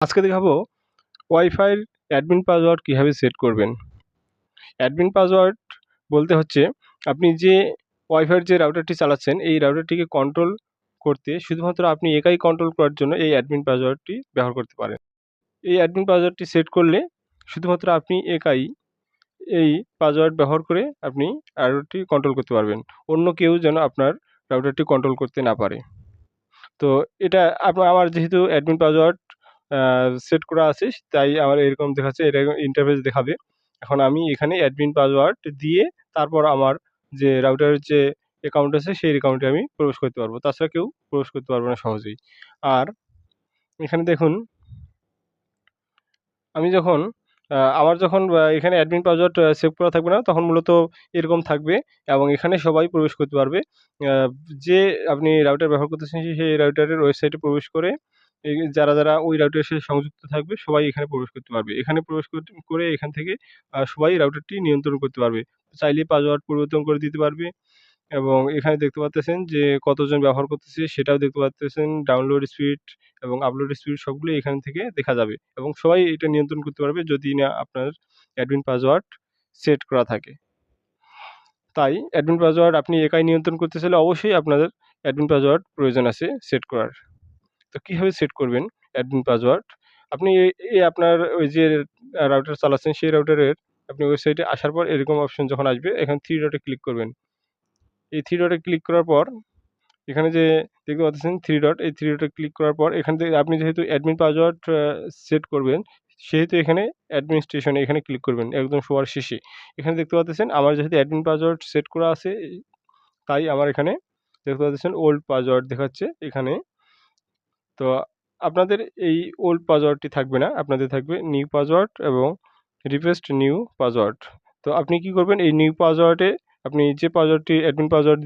আজকে দেখাবো ওয়াইফাইয়ের admin password কীভাবে সেট করবেন। অ্যাডমিন পাসওয়ার্ড বলতে হচ্ছে আপনি যে ওয়াইফাইয়ের যে রাউটারটি চালাচ্ছেন এই রাউটারটিকে কন্ট্রোল করতে শুধুমাত্র আপনি একাই কন্ট্রোল করার জন্য এই অ্যাডমিন পাসওয়ার্ডটি ব্যবহার করতে পারেন। এই অ্যাডমিন পাসওয়ার্ডটি সেট করলে শুধুমাত্র আপনি একাই এই পাসওয়ার্ড ব্যবহার করে আপনি রাউটারটি কন্ট্রোল করতে পারবেন। অন্য কেউ যেন আপনার রাউটারটি কন্ট্রোল করতে না পারে। তো এটা আমার যেহেতু অ্যাডমিন পাসওয়ার্ড সেট করা আছে তাই আমার এরকম দেখাচ্ছে, এরকম ইন্টারফেস দেখাবে। এখন আমি এখানে অ্যাডমিন পাসওয়ার্ড দিয়ে তারপর আমার যে রাউটারের যে অ্যাকাউন্ট আছে সেই অ্যাকাউন্টে আমি প্রবেশ করতে পারবো। তাছাড়া কেউ প্রবেশ করতে পারবে না সহজেই। আর এখানে দেখুন আমি যখন আমার যখন এখানে অ্যাডমিন পাসওয়ার্ড সেভ করা থাকবে না তখন মূলত এরকম থাকবে এবং এখানে সবাই প্রবেশ করতে পারবে। আ যে আপনি রাউটার ব্যবহার করতেছেন সেই রাউটারের ওয়েবসাইটে প্রবেশ করে যারা ওই রাউটারের সাথে সংযুক্ত থাকবে সবাই এখানে প্রবেশ করতে পারবে। এখানে প্রবেশ করে এখান থেকে সবাই রাউটারটি নিয়ন্ত্রণ করতে পারবে। চাইলে পাসওয়ার্ড পরিবর্তন করে দিতে পারবে এবং এখানে দেখতে পারতেছেন যে কতজন ব্যবহার করতেছে সেটাও দেখতে পারতেছেন। ডাউনলোড স্পিড এবং আপলোড স্পিড সবগুলোই এখান থেকে দেখা যাবে এবং সবাই এটা নিয়ন্ত্রণ করতে পারবে যদি না আপনার অ্যাডমিন পাসওয়ার্ড সেট করা থাকে। তাই অ্যাডমিন পাসওয়ার্ড আপনি একাই নিয়ন্ত্রণ করতে চাইলে অবশ্যই আপনাদের অ্যাডমিন পাসওয়ার্ড প্রয়োজন আছে সেট করার। তো কীভাবে সেট করবেন অ্যাডমিন পাসওয়ার্ড? আপনি আপনার ওই যে রাউটার চালাচ্ছেন সেই রাউটারের আপনি ওয়েবসাইটে আসার পর এরকম অপশন যখন আসবে এখানে 3 ডটে ক্লিক করবেন। এই 3 ডটে ক্লিক করার পর এখানে যে দেখতে পাচ্ছেন 3 ডট, এই 3 ডটে ক্লিক করার পর এখান থেকে আপনি যেহেতু অ্যাডমিন পাসওয়ার্ড সেট করবেন, সেহেতু এখানে অ্যাডমিনিস্ট্রেশন এ এখানে ক্লিক করবেন একদম সবার শেষে। এখানে দেখতে পাচ্ছেন আমার যেহেতু অ্যাডমিন পাসওয়ার্ড সেট করা আছে তাই আমার এখানে দেখতে পাচ্ছেন ওল্ড পাসওয়ার্ড দেখাচ্ছে এখানে। তো আপনাদের এই ওল্ড পাসওয়ার্ডটি থাকবে না, আপনাদের থাকবে নিউ পাসওয়ার্ড এবং রিকোয়েস্ট নিউ পাসওয়ার্ড। তো আপনি কি করবেন এই নিউ পাসওয়ার্ডে আপনি যে পাসওয়ার্ডটি অ্যাডমিন পাসওয়ার্ড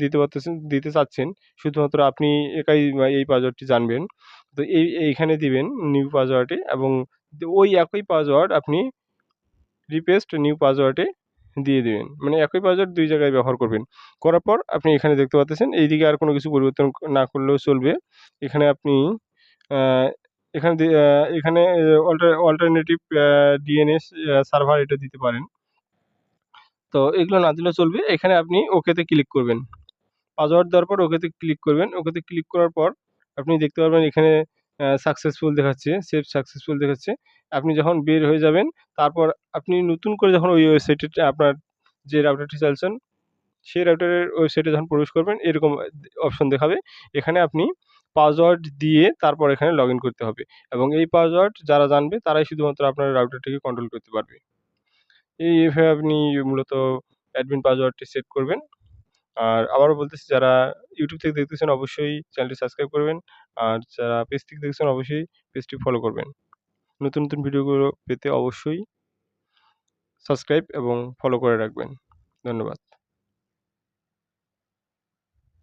দিতে চাচ্ছেন শুধুমাত্র আপনি একাই এই পাসওয়ার্ডটি জানবেন। তো এইখানে দিবেন নিউ পাসওয়ার্ডে এবং ওই একই পাসওয়ার্ড আপনি রিকোয়েস্ট নিউ পাসওয়ার্ডে দিয়ে দিবেন। মানে একই পাসওয়ার্ড ২ জায়গায় ব্যবহার করবেন। করার পর আপনি এখানে দেখতে পাচ্ছেন এইদিকে আর কোনো কিছু পরিবর্তন না করলেও চলবে। এখানে আপনি আ এখানে এখানে অল্টারনেটিভ ডিএনএস সার্ভার এটা দিতে পারেন। তো এগুলো না দিলেও চলবে। এখানে আপনি ওকেতে ক্লিক করবেন। পাসওয়ার্ড দেওয়ার পর ওকেতে ক্লিক করবেন। ওকেতে ক্লিক করার পর আপনি দেখতে পারবেন এখানে সাকসেসফুল দেখাচ্ছে, সেভ সাকসেসফুল দেখাচ্ছে। আপনি যখন বের হয়ে যাবেন তারপর আপনি নতুন করে যখন ওই ওয়েবসাইটে আপনার যে রাউটারটি চালাচ্ছেন সেই রাউটারের ওয়েবসাইটে যখন প্রবেশ করবেন এরকম অপশন দেখাবে। এখানে আপনি পাসওয়ার্ড দিয়ে তারপর এখানে লগইন করতে হবে এবং এই পাসওয়ার্ড যারা জানবে তারাই শুধুমাত্র আপনার রাউটারটিকে কন্ট্রোল করতে পারবে। এইভাবে আপনি মূলত অ্যাডমিন পাসওয়ার্ডটি সেট করবেন। আর আবারও বলতেছি যারা YouTube থেকে দেখতেছেন অবশ্যই চ্যানেলটি সাবস্ক্রাইব করবেন। আর যারা পেজ থেকে দেখছেন অবশ্যই পেজটি ফলো করবেন। নতুন ভিডিওগুলো পেতে অবশ্যই সাবস্ক্রাইব এবং ফলো করে রাখবেন। ধন্যবাদ।